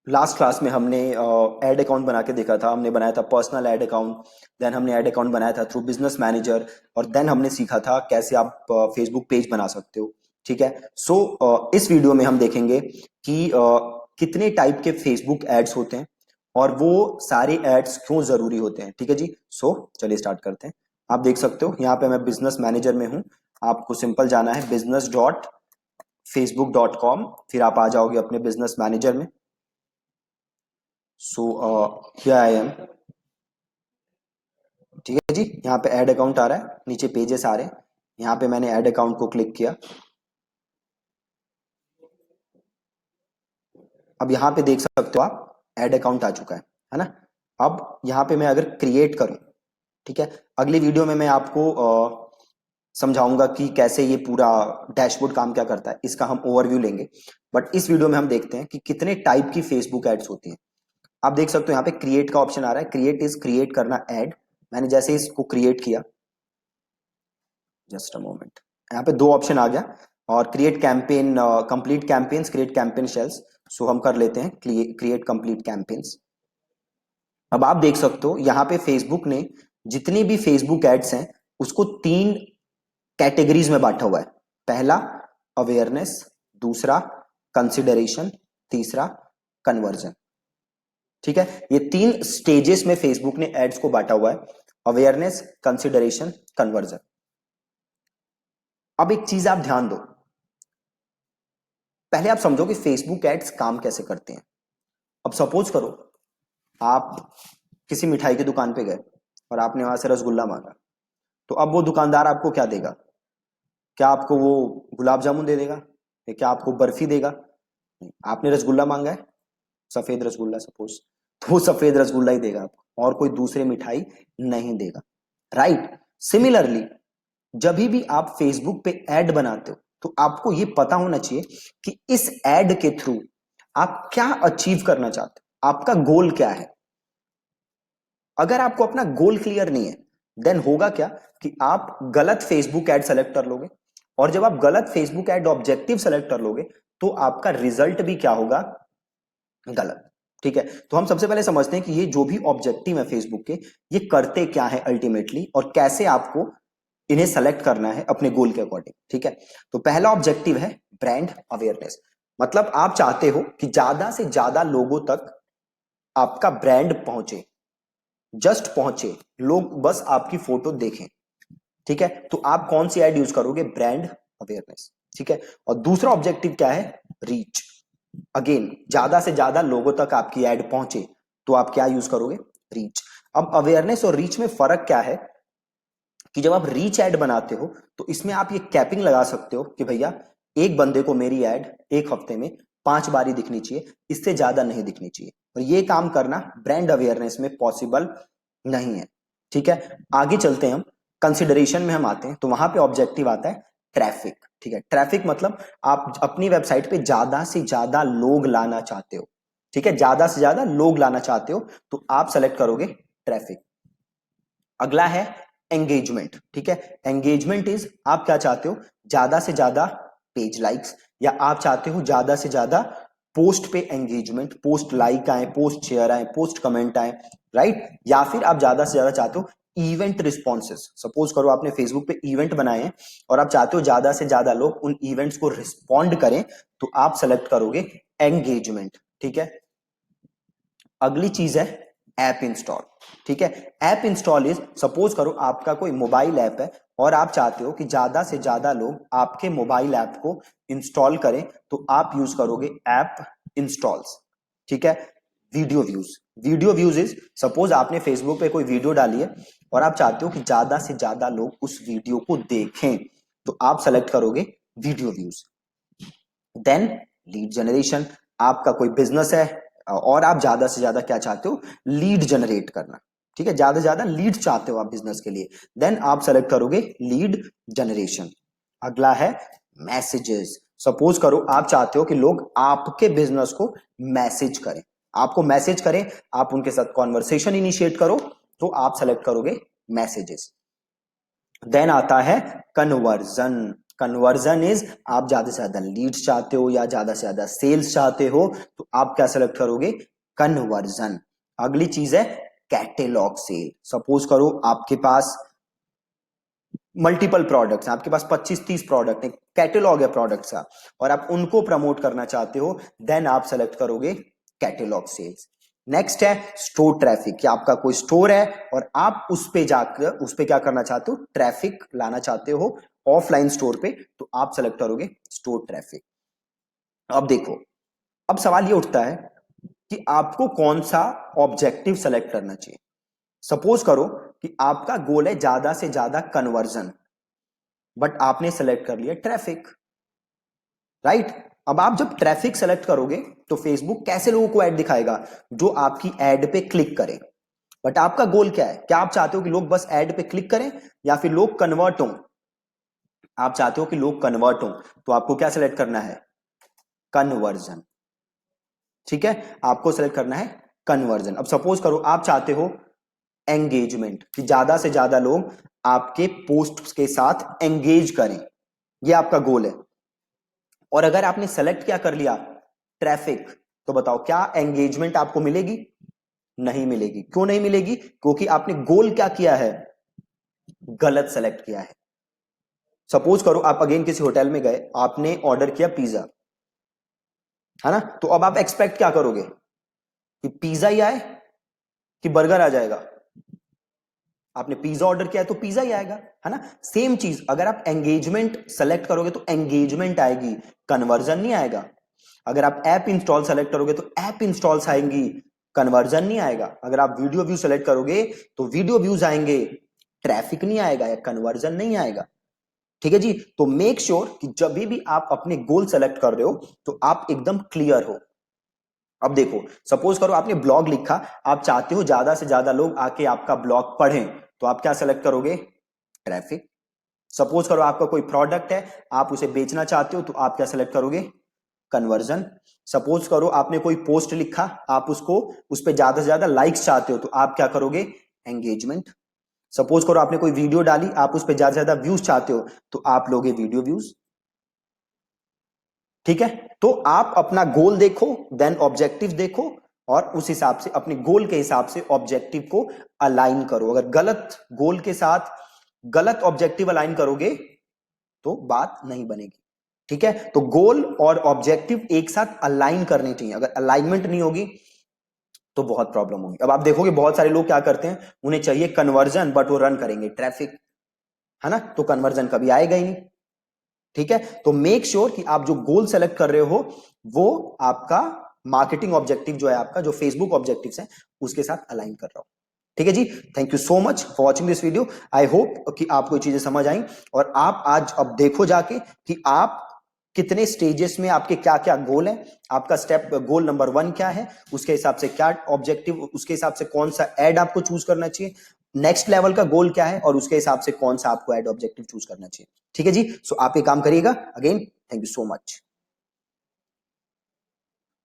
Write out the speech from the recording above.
Last class में हमने ad account बना के देखा था। हमने बनाया था पर्सनल एड अकाउंट, देन हमने एड अकाउंट बनाया था थ्रू बिजनेस मैनेजर, और देन हमने सीखा था कैसे आप फेसबुक पेज बना सकते हो। ठीक है। इस वीडियो में हम देखेंगे कि कितने टाइप के फेसबुक एड्स होते हैं और वो सारे एड्स क्यों जरूरी होते हैं। ठीक है जी। चलिए स्टार्ट करते हैं। आप देख सकते हो यहाँ पे मैं बिजनेस मैनेजर में हूँ। आपको सिंपल जाना है business.facebook.com, फिर आप आ जाओगे अपने बिजनेस मैनेजर में। Here I am. ठीक है जी। यहाँ पे ऐड अकाउंट आ रहा है, नीचे पेजेस आ रहे हैं। यहाँ पे मैंने ऐड अकाउंट को क्लिक किया। अब यहाँ पे देख सकते हो आप ऐड अकाउंट आ चुका है ना। अब यहाँ पे मैं अगर क्रिएट करूं, ठीक है, अगली वीडियो में मैं आपको समझाऊंगा कि कैसे ये पूरा डैशबोर्ड काम क्या करता है, इसका हम ओवरव्यू लेंगे। बट इस वीडियो में हम देखते हैं कि कितने टाइप की फेसबुक एड्स होती हैं। आप देख सकते हो यहाँ पे क्रिएट का ऑप्शन आ रहा है। क्रिएट इज क्रिएट करना एड। मैंने जैसे इसको क्रिएट किया, जस्ट अ मोमेंट, यहाँ पे दो ऑप्शन आ गया, और create campaign, complete campaigns, create campaign shells. हम कर लेते हैं क्रिएट कंप्लीट कैंपेन्स। अब आप देख सकते हो यहाँ पे फेसबुक ने जितनी भी फेसबुक एड्स हैं उसको तीन कैटेगरीज में बांटा हुआ है। पहला अवेयरनेस, दूसरा कंसिडरेशन, तीसरा कन्वर्जन। ठीक है। ये तीन स्टेजेस में फेसबुक ने एड्स को बांटा हुआ है, अवेयरनेस, कंसिडरेशन, कन्वर्जन। अब एक चीज आप ध्यान दो, पहले आप समझो कि फेसबुक एड्स काम कैसे करते हैं। अब सपोज करो आप किसी मिठाई की दुकान पे गए और आपने वहां से रसगुल्ला मांगा, तो अब वो दुकानदार आपको क्या देगा? क्या आपको वो गुलाब जामुन दे देगा या क्या आपको बर्फी देगा? नहीं, आपने रसगुल्ला मांगा है, सफेद रसगुल्ला सपोज, तो वो सफेद रसगुल्ला ही देगा आपको, और कोई दूसरी मिठाई नहीं देगा। राइट। सिमिलरली जब भी आप फेसबुक पे ऐड बनाते हो तो आपको ये पता होना चाहिए कि इस ऐड के थ्रू आप क्या अचीव करना चाहते हो, आपका गोल क्या है। अगर आपको अपना गोल क्लियर नहीं है, देन होगा क्या कि आप गलत फेसबुक ऐड सेलेक्ट कर लोगे, और जब आप गलत फेसबुक ऐड ऑब्जेक्टिव सेलेक्ट कर लोगे तो आपका रिजल्ट भी क्या होगा? गलत। ठीक है। तो हम सबसे पहले समझते हैं कि ये जो भी ऑब्जेक्टिव है फेसबुक के, ये करते क्या है अल्टीमेटली, और कैसे आपको इन्हें सेलेक्ट करना है अपने गोल के अकॉर्डिंग। ठीक है। तो पहला ऑब्जेक्टिव है ब्रांड अवेयरनेस। मतलब आप चाहते हो कि ज्यादा से ज्यादा लोगों तक आपका ब्रांड पहुंचे, जस्ट पहुंचे, लोग बस आपकी फोटो देखें। ठीक है। तो आप कौन सी एड यूज करोगे? Brand awareness. ठीक है। और दूसरा ऑब्जेक्टिव क्या है? रीच। अगेन ज्यादा से ज्यादा लोगों तक आपकी एड पहुंचे तो आप क्या यूज करोगे? रीच। अब अवेयरनेस और रीच में फर्क क्या है कि जब आप रीच एड बनाते हो तो इसमें आप ये कैपिंग लगा सकते हो कि भैया एक बंदे को मेरी एड एक हफ्ते में 5 बार ही दिखनी चाहिए, इससे ज्यादा नहीं दिखनी चाहिए, और ये काम करना ब्रांड अवेयरनेस में पॉसिबल नहीं है। ठीक है। आगे चलते हैं हम, कंसिडरेशन में हम आते हैं, तो वहां पे ऑब्जेक्टिव आता है ट्रैफिक। ठीक है। ट्रैफिक मतलब आप अपनी वेबसाइट पे ज्यादा से ज्यादा लोग लाना चाहते हो। ठीक है। ज्यादा से ज्यादा लोग लाना चाहते हो तो आप सेलेक्ट करोगे ट्रैफिक। अगला है एंगेजमेंट। ठीक है। एंगेजमेंट इज आप क्या चाहते हो? ज्यादा से ज्यादा पेज लाइक्स, या आप चाहते हो ज्यादा से ज्यादा पोस्ट पे एंगेजमेंट, पोस्ट लाइक आए, पोस्ट शेयर आए, पोस्ट कमेंट आए। राइट। या फिर आप ज्यादा से ज्यादा चाहते हो इवेंट रिस्पॉन्सेस। सपोज करो आपने फेसबुक पे इवेंट बनाए हैं और आप चाहते हो ज्यादा से ज्यादा लोग उन इवेंट्स को रिस्पॉन्ड करें, तो आप सेलेक्ट करोगे एंगेजमेंट। ठीक है। अगली चीज है ऐप इंस्टॉल। ठीक है। ऐप इंस्टॉल इज, सपोज करो आपका कोई मोबाइल ऐप है और आप चाहते हो कि ज्यादा से ज्यादा लोग आपके मोबाइल ऐप को इंस्टॉल करें, तो आप यूज करोगे ऐप इंस्टॉल्स। ठीक है। Video views. Video views is, suppose आपने फेसबुक पे कोई वीडियो डाली है और आप चाहते हो कि ज्यादा से ज्यादा लोग उस वीडियो को देखें, तो आप सेलेक्ट करोगे video views. Then lead generation. आपका कोई बिजनेस है और आप ज्यादा से ज्यादा क्या चाहते हो? लीड जनरेट करना। ठीक है। ज्यादा से ज्यादा लीड चाहते हो आप बिजनेस के लिए, देन आप सेलेक्ट करोगे लीड जनरेशन। अगला है मैसेजेस। सपोज करो आप चाहते हो कि लोग आपके बिजनेस को मैसेज करें, आपको मैसेज करें, आप उनके साथ कॉन्वर्सेशन इनिशिएट करो, तो आप सेलेक्ट करोगे मैसेजेस। देन आता है कन्वर्जन। कन्वर्जन इज आप ज्यादा से ज्यादा लीड्स चाहते हो या ज्यादा से ज्यादा सेल्स चाहते हो तो आप क्या सेलेक्ट करोगे, कन्वर्जन। अगली चीज है कैटेलॉग सेल। सपोज करो आपके पास मल्टीपल प्रोडक्ट्स हैं, आपके पास 25-30 प्रोडक्ट है, कैटेलॉग है प्रोडक्ट्स का और आप उनको प्रमोट करना चाहते हो, देन आप सेलेक्ट करोगे कैटेलॉग सेल्स। नेक्स्ट है स्टोर ट्रैफिक, कि आपका कोई स्टोर है और आप उस पे जाकर उस पे क्या करना चाहते हो, ट्रैफिक लाना चाहते हो ऑफलाइन स्टोर पे, तो आप सेलेक्ट करोगे स्टोर ट्रैफिक। अब देखो, अब सवाल ये उठता है कि आपको कौन सा ऑब्जेक्टिव सेलेक्ट करना चाहिए। सपोज करो कि आपका गोल है ज्यादा से ज्यादा कन्वर्जन, बट आपने सेलेक्ट कर लिया ट्रैफिक, राइट। अब आप जब ट्रैफिक सेलेक्ट करोगे तो फेसबुक कैसे लोगों को ऐड दिखाएगा, जो आपकी ऐड पे क्लिक करें। बट आपका गोल क्या है, क्या आप चाहते हो कि लोग बस ऐड पे क्लिक करें या फिर लोग कन्वर्ट हों? आप चाहते हो कि लोग कन्वर्ट हों, तो आपको क्या सेलेक्ट करना है, कन्वर्जन। ठीक है, आपको सेलेक्ट करना है कन्वर्जन। अब सपोज करो आप चाहते हो एंगेजमेंट, कि ज्यादा से ज्यादा लोग आपके पोस्ट के साथ एंगेज करें, ये आपका गोल है। और अगर आपने सेलेक्ट क्या कर लिया, ट्रैफिक, तो बताओ क्या एंगेजमेंट आपको मिलेगी? नहीं मिलेगी। क्यों नहीं मिलेगी? क्योंकि आपने गोल क्या किया है, गलत सेलेक्ट किया है। सपोज करो आप अगेन किसी होटल में गए, आपने ऑर्डर किया पिज्जा, है ना, तो अब आप एक्सपेक्ट क्या करोगे कि पिज्जा ही आए कि बर्गर आ जाएगा? आपने पिज्जा ऑर्डर किया है तो पिज्जा ही आएगा, है ना। सेम चीज अगर आप एंगेजमेंट सेलेक्ट करोगे तो एंगेजमेंट आएगी, कन्वर्जन नहीं आएगा। अगर आप ऐप इंस्टॉल सेलेक्ट करोगे तो ऐप इंस्टॉल्स आएंगी, कन्वर्जन नहीं आएगा। अगर आप वीडियो व्यू सेलेक्ट करोगे तो वीडियो व्यूज आएंगे, ट्रैफिक नहीं आएगा या कन्वर्जन नहीं आएगा। ठीक है जी। तो मेक श्योर कि जब भी आप अपने गोल सेलेक्ट कर रहे हो तो आप एकदम क्लियर हो। अब देखो, सपोज करो आपने ब्लॉग लिखा, आप चाहते हो ज्यादा से ज्यादा लोग आके आपका ब्लॉग पढ़ें, तो आप क्या सेलेक्ट करोगे, ट्रैफिक। सपोज करो आपका कोई प्रोडक्ट है, आप उसे बेचना चाहते हो, तो आप क्या सेलेक्ट करोगे, कन्वर्जन। सपोज करो आपने कोई पोस्ट लिखा, आप उसको उस पर ज्यादा से ज्यादा लाइक्स चाहते हो, तो आप क्या करोगे, एंगेजमेंट। सपोज करो आपने कोई वीडियो डाली, आप उस पर ज्यादा से ज्यादा व्यूज चाहते हो, तो आप लोगे वीडियो व्यूज। ठीक है, तो आप अपना गोल देखो, देन ऑब्जेक्टिव देखो, और उस हिसाब से अपने गोल के हिसाब से ऑब्जेक्टिव को अलाइन करो। अगर गलत गोल के साथ गलत ऑब्जेक्टिव अलाइन करोगे तो बात नहीं बनेगी। ठीक है, तो गोल और ऑब्जेक्टिव एक साथ अलाइन करने चाहिए। अगर अलाइनमेंट नहीं होगी तो बहुत प्रॉब्लम होगी। अब आप देखोगे बहुत सारे लोग क्या करते हैं, उन्हें चाहिए कन्वर्जन बट वो रन करेंगे ट्रैफिक, है ना, तो कन्वर्जन कभी आएगा ही नहीं। ठीक है, तो मेक श्योर कि आप जो गोल सेलेक्ट कर रहे हो वो आपका मार्केटिंग ऑब्जेक्टिव जो है आपका, जो फेसबुक ऑब्जेक्टिव्स है, उसके साथ अलाइन कर रहा हो। ठीक है जी, thank you so much for watching this video. I hope कि आपको ये चीजें समझ आई और आप आज अब देखो जाके कि आप कितने स्टेजेस में, आपके क्या क्या गोल है, आपका स्टेप गोल नंबर 1 क्या है, उसके हिसाब से क्या ऑब्जेक्टिव, उसके हिसाब से कौन सा एड आपको चूज करना चाहिए, नेक्स्ट लेवल का गोल क्या है, और उसके हिसाब से कौन सा आपको एड ऑब्जेक्टिव चूज करना चाहिए। ठीक है जी, सो आप ये काम करिएगा। Again thank you so much.